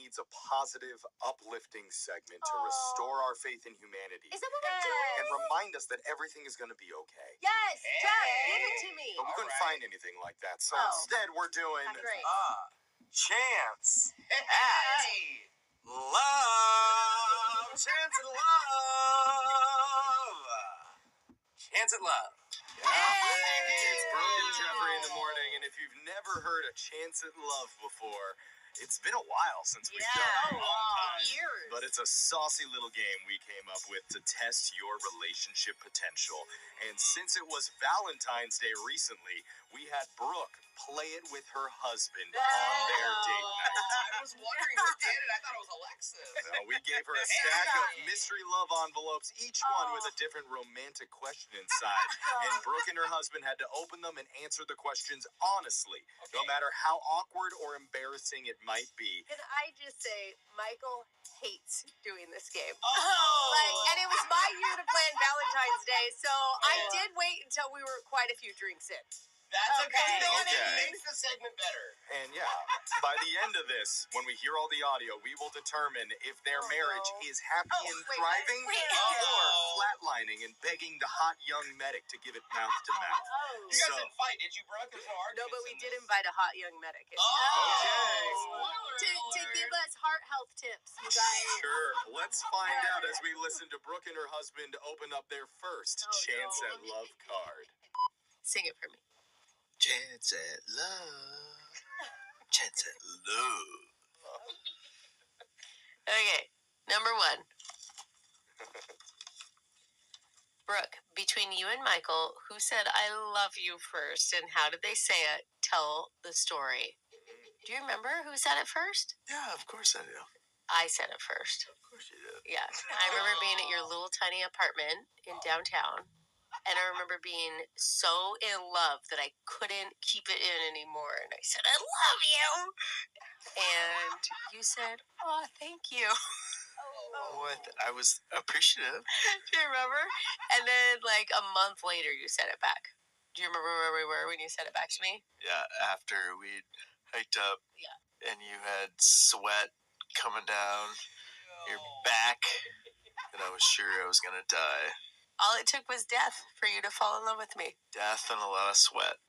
needs a positive, uplifting segment to restore our faith in humanity. Is that what we're doing? And remind us that everything is going to be okay. Yes, Jeff, give it to me. But we couldn't find anything like that, so instead we're doing... Great. Chance at Love! Chance at Love! Chance at Love. It's Brooke and Jeffery in the morning, and if you've never heard a Chance at Love before, it's been a while since we've done it. Years. But it's a saucy little game we came up with to test your relationship potential. And since it was Valentine's Day recently, we had Brooke play it with her husband on their date night. I was wondering who did it. I thought it was Alexis. We gave her a stack of mystery love envelopes, each one with a different romantic question inside. And Brooke and her husband had to open them and answer the questions honestly, no matter how awkward or embarrassing it might be. Can I just say, Michael hates doing this game. Oh! And it was my year to plan Valentine's Day, so I did wait until we were quite a few drinks in. That's okay. Okay. It makes the segment better. And by the end of this, when we hear all the audio, we will determine if their marriage is happy and thriving or flatlining and begging the hot young medic to give it mouth to mouth. You guys didn't fight, did you, Brooke? There's no No, arguments but we in did this. invite a hot young medic in. To give us heart health tips, you guys. Sure. Let's find out as we listen to Brooke and her husband open up their first Chance at Love card. Sing it for me. Chance at love. Chance at love. Okay, number 1. Brooke, between you and Michael, who said I love you first, and how did they say it? Tell the story. Do you remember who said it first? Yeah, of course I do. I said it first. Of course you did. Yeah. I remember being at your little tiny apartment in downtown, and I remember being so in love that I couldn't keep it in anymore, and I said, I love you! And you said, oh, thank you. I was appreciative. Do you remember? And then, like, a month later, you said it back. Do you remember where we were when you said it back to me? Yeah, after we hiked up. Yeah. And you had sweat coming down your back. And I was sure I was going to die. All it took was death for you to fall in love with me. Death and a lot of sweat.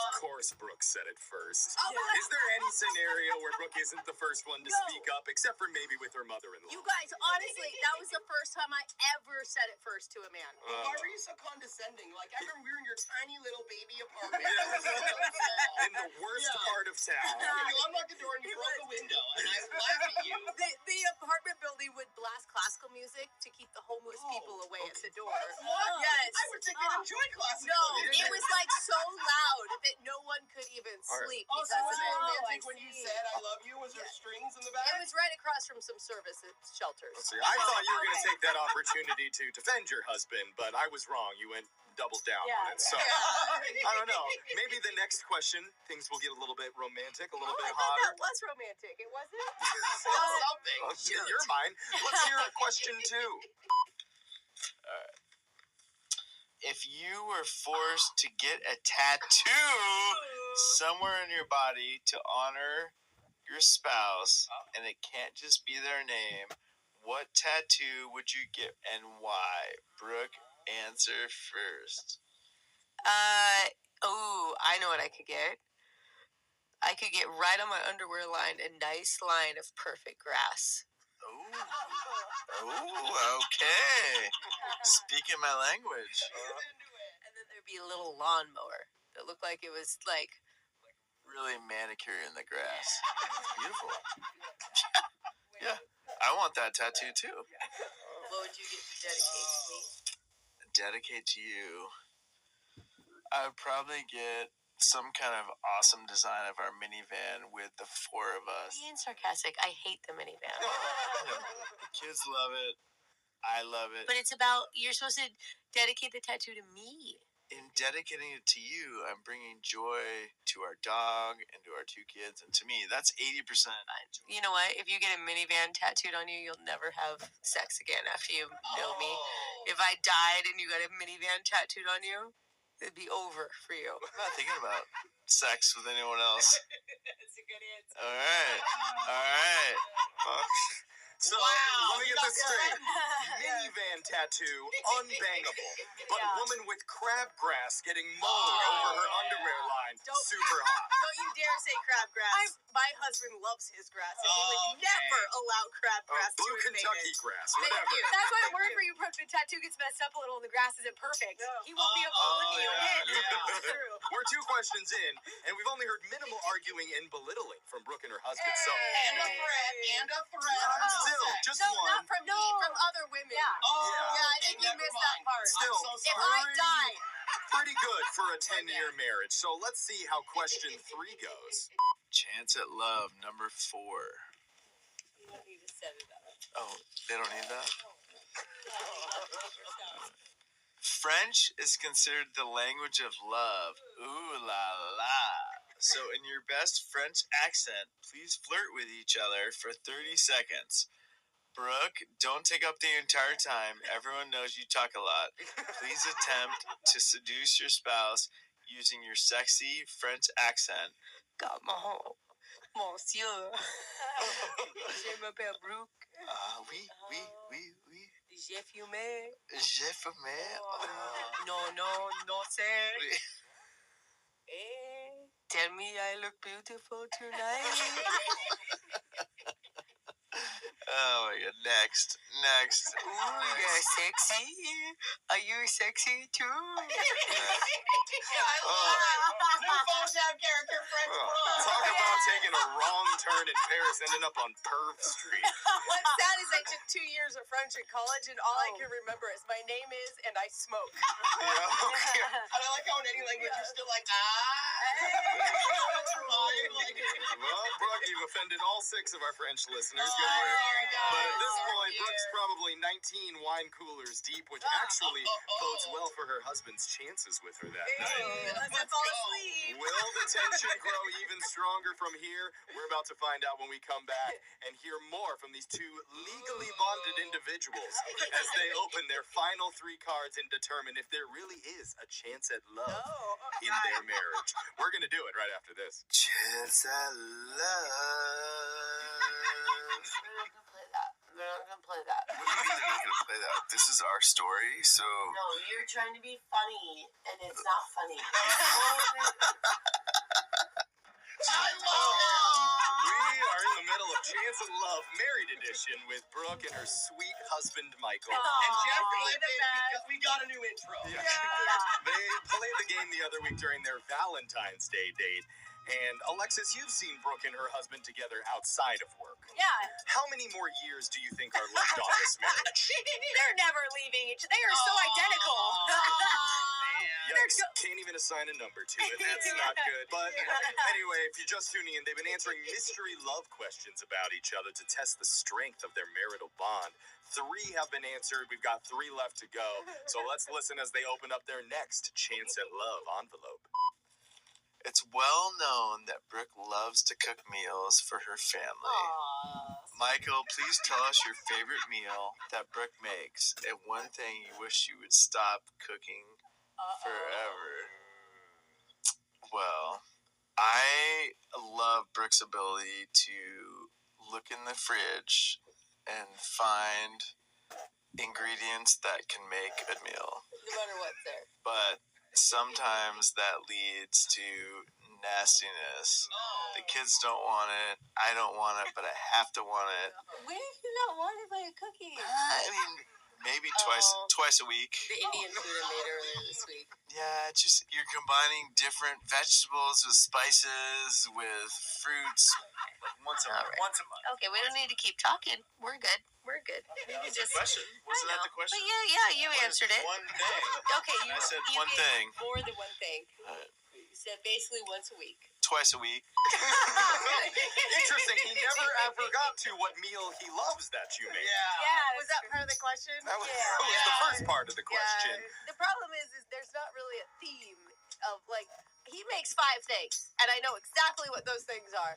Of course Brooke said it first. Is there any scenario where Brooke isn't the first one to speak up, except for maybe with her mother-in-law? You guys, honestly, that was the first time I ever said it first to a man. Why were you so condescending? Like, I remember we were in your tiny little baby apartment. In the worst part of town. You unlocked the door and you broke a window, and I laughed at you. The apartment building would blast classical music to keep the homeless people away at the door. What? Yes. I would think they'd enjoy classical No, music. it was like so loud that no one could even sleep Oh, because so of was it it. romantic when you said I love you? Was there strings in the back? It was right across from some service shelters. See, I thought you were going to take that opportunity to defend your husband, but I was wrong. You went double down on it. So, I don't know. Maybe the next question, things will get a little bit romantic, a little bit I thought hotter. that was romantic. It wasn't? Something. Well, in your mind. Let's hear question 2. If you were forced to get a tattoo somewhere in your body to honor your spouse, and it can't just be their name, what tattoo would you get and why? Brooke, answer first. I know what I could get. I could get right on my underwear line a nice line of perfect grass. Oh, okay. Speaking my language. And then there'd be a little lawnmower that looked like it was like... Really manicure in the grass. Beautiful. Yeah, I want that tattoo too. What would you get to dedicate to me? Dedicate to you. I would probably get some kind of awesome design of our minivan with the 4 of us. Being sarcastic, I hate the minivan. The kids love it. I love it. But it's about, you're supposed to dedicate the tattoo to me. In dedicating it to you, I'm bringing joy to our dog and to our 2 kids, and to me, that's 80%. You know what? If you get a minivan tattooed on you, you'll never have sex again after you know me. If I died and you got a minivan tattooed on you, it'd be over for you. I'm not thinking about sex with anyone else. That's a good answer. All right. So, Wow, let me you get got this straight. Yeah. Minivan tattoo, unbangable. But Yeah. woman with crabgrass getting mowed Oh, over her yeah. underwear line, Don't- super hot. Don't you dare say crabgrass. My husband loves his grass, and he would never allow crabgrass to Blue invade Kentucky it. grass, Thank whatever. you. That's why I'm worried for you, Brooke. The tattoo gets messed up a little and the grass isn't perfect. No. He won't be able to look at you again. Yeah. True. We're 2 questions in, and we've only heard minimal arguing and belittling from Brooke and her husband. So, And a threat. still, just No, one. not from me, from other women. Yeah. Oh, Yeah, I think you never missed that mind. part. Still, I'm so If sorry. I die, Pretty good for a 10-year marriage. So let's see how question 3 goes. Chance at love, number 4. you don't need to set it up. Oh, they don't need that? French is considered the language of love. Ooh la la. So, in your best French accent, please flirt with each other for 30 seconds. Brooke, don't take up the entire time. Everyone knows you talk a lot. Please attempt to seduce your spouse using your sexy French accent. Comment, monsieur. Je m'appelle Brooke. Oui. J'ai fumé. J'ai fumé. No, sir. Oui. Tell me I look beautiful tonight. Oh my god, next. Ooh, you're sexy. Are you sexy too? I love it. New phones have character French bros. Talk about taking a wrong turn in Paris, ending up on Perv Street. What's sad is I took 2 years of French in college, and all I can remember is my name is and I smoke. Yeah. And I like how in any language you're still like, Well, Brooke, you've offended all 6 of our French listeners. Good work. But at this point, Brooke's probably 19 wine coolers deep, which actually bodes well for her husband's chances with her that night. Let's fall asleep. Will the tension grow even stronger from here? We're about to find out when we come back and hear more from these 2 legally bonded individuals as they open their final 3 cards and determine if there really is a chance at love in their marriage. We're going to do it right after this. Chance at love. We're not gonna play that. What do you mean they're not going to play that? This is our story, so... No, you're trying to be funny, and it's not funny. We are in the middle of Chance at Love Married Edition with Brooke and her sweet husband, Michael. and Jeffery the best. because we got a new intro. Yeah. They played the game the other week during their Valentine's Day date. And Alexis, you've seen Brooke and her husband together outside of work. Yeah. How many more years do you think are left on this marriage? They're never leaving each other. They are so identical. Yikes, can't even assign a number to it. That's not good. But anyway, if you're just tuning in, they've been answering mystery love questions about each other to test the strength of their marital bond. 3 have been answered. We've got 3 left to go. So let's listen as they open up their next Chance at Love envelope. It's well known that Brooke loves to cook meals for her family. Michael, please tell us your favorite meal that Brooke makes and one thing you wish you would stop cooking forever. Well, I love Brooke's ability to look in the fridge and find ingredients that can make a meal. No matter what's there. But sometimes that leads to nastiness. The kids don't want it. I don't want it, but I have to want it. When are you not wanted by a cookie? I mean, maybe twice a week. The Indian food I made earlier this week. Yeah, it's just you're combining different vegetables with spices, with fruits. Like once a month. Once a month. Okay, we don't need to keep talking. We're good. We can just. Question? Wasn't that the question? But you answered it. One thing. Okay, you I said you one gave thing. More than one thing. You said basically once a week. Twice a week. Interesting. He never ever got to what meal he loves that you made. Yeah. Was that part of the question? That was the first part of the question. The problem is there's not really a theme of like he makes 5 things, and I know exactly what those things are.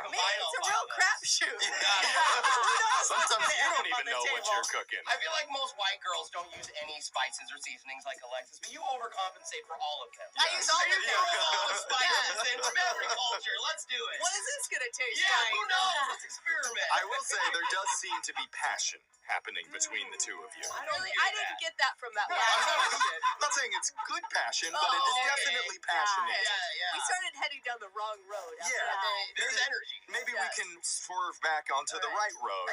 Me, it's a real crapshoot. Who knows what's Sometimes gonna you don't end up even on the know what table. you're cooking. I feel like most white girls don't use any spices or seasonings like Alexis, but you overcompensate for all of them. I use all of them. all the spices and from every culture. Let's do it. What is this gonna taste Yeah, like? who knows? Let's experiment. I will say there does seem to be passion happening between the two of you. I didn't get that from that No, last I'm not- question. I'm not saying it's good passion, but it is okay. definitely passionate. Yeah. We started heading down the wrong road. after Yeah. that. There's energy. Maybe we can swerve back onto the right road.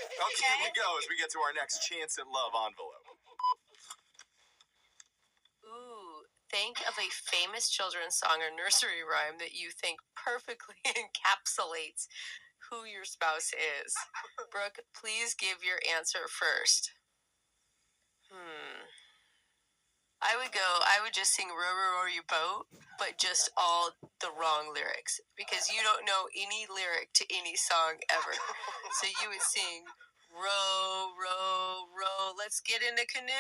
Okay, here we go as we get to our next Chance at Love envelope. Ooh, think of a famous children's song or nursery rhyme that you think perfectly encapsulates who your spouse is. Brooke, please give your answer first. I would just sing Row, Row, Row Your Boat, but just all the wrong lyrics, because you don't know any lyric to any song ever. So you would sing, row, row, row, let's get in a canoe,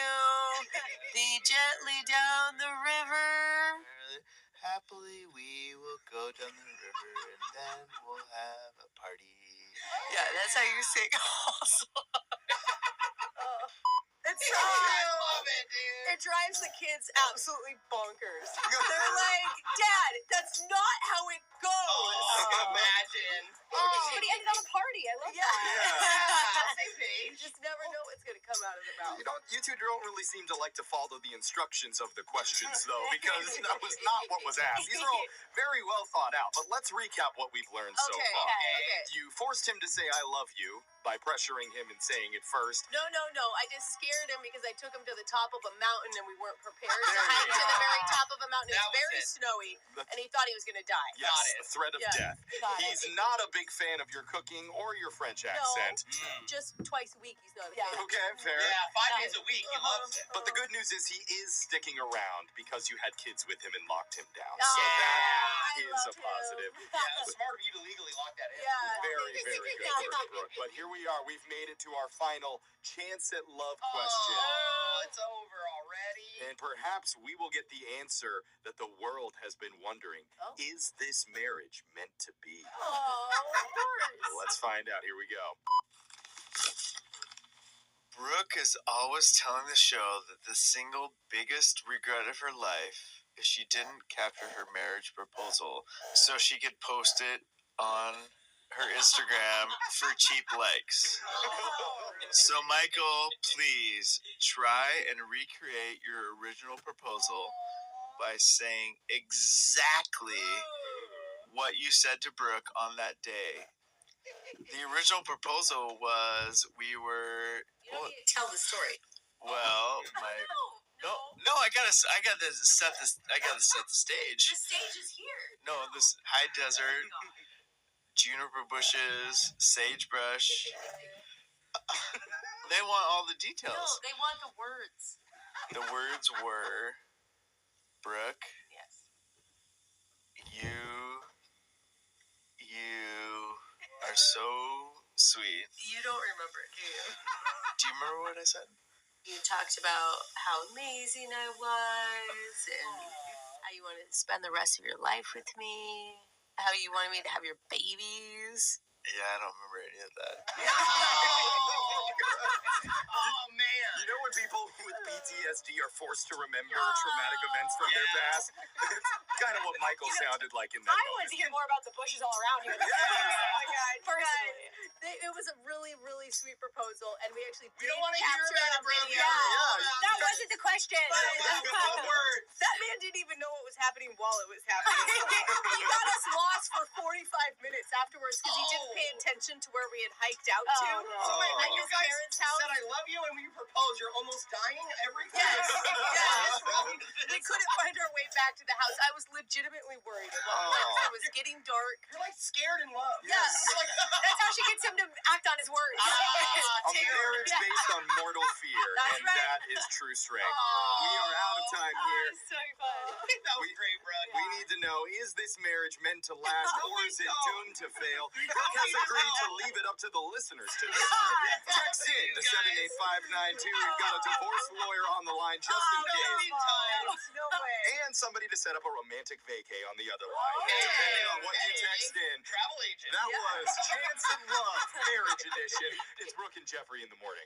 thee gently down the river. Happily we will go down the river and then we'll have a party. Yeah, that's how you sing also. It's so I true. love it, dude. It drives the kids absolutely bonkers. They're like, Dad, that's not how it goes. Imagine. But he ended on a party. I love that. Yeah. Same You page. just never know what's going to come out of the mouth. You two don't really seem to like to follow the instructions of the questions, though, because that was not what was asked. These are all very well thought out, but let's recap what we've learned so far. Okay. You forced him to say I love you by pressuring him and saying it first. No. I just scared him because I took him to the top of a mountain and we weren't prepared to There hike you to the go. very top of a mountain. That It's was very it. snowy and he thought he was going to die. Yes, Got it. the threat of Yeah. death. Got it. He's not a big fan of your cooking or your French accent. Just twice a week he's not a fan. Okay, fair. Yeah, 5 days a week. He loves it. But the good news is he is sticking around because you had kids with him and locked him down. Oh, So that I is love a positive. him. Yeah, smart of you to legally lock that in. Yeah. Very, very good work, Brooke. But here we are. We've made it to our final Chance at Love question. Oh, it's over already. And perhaps we will get the answer that the world has been wondering. Oh. Is this marriage meant to be? Oh, of course. Let's find out. Here we go. Brooke is always telling the show that the single biggest regret of her life is she didn't capture her marriage proposal so she could post it on her Instagram for cheap likes. So Michael, please try and recreate your original proposal by saying exactly what you said to Brooke on that day. The original proposal was we were You don't need to tell the story. well, my no, I gotta set the stage. The stage is here. No, this high desert, juniper bushes, sagebrush. They want all the No, details. they want the words. The words were, Brooke, Yes. you are so sweet. You don't remember it, do you? Do you remember what I said? You talked about how amazing I was and how you wanted to spend the rest of your life with me, how you wanted me to have your babies. Yeah, I don't remember any of that. Oh, man. You know when people with PTSD are forced to remember traumatic events from their past? It's kind of what Michael sounded like in that I moment. want to hear more about the bushes all around you. Oh my God. Personally. It was a really, really sweet proposal, and we actually We did don't want to hear capture about it it, on bro. video. Yeah. That wasn't the question. One word. That man didn't even know what was happening while it was happening. He got us lost for 45 minutes afterwards because he didn't pay attention to where we had hiked out to. Oh, no. So wait, At when you his guys parents' house. said I love you and when you proposed, you're almost dying every time. Yes. What's wrong with this? We couldn't find our way back to the house. I was legitimately worried at one point. Oh. It was getting dark. You're like scared in love. Yes. You're like, That's how she gets him to act on his words. A terror. marriage based on mortal fear, That's and right. that is true strength. We are out of time here. So fun. that was great, bro. We need to know, is this marriage meant to last, or is it doomed to fail, Brooke has agreed to leave it up to the listeners to decide. Text in to 78592. We've got a divorce lawyer on the line just in case. No way. And somebody to set up a romantic vacay on the other line. Depending on what you text in. Travel agent. That was Chance and Love Marriage Edition. It's Brooke and Jeffery in the morning.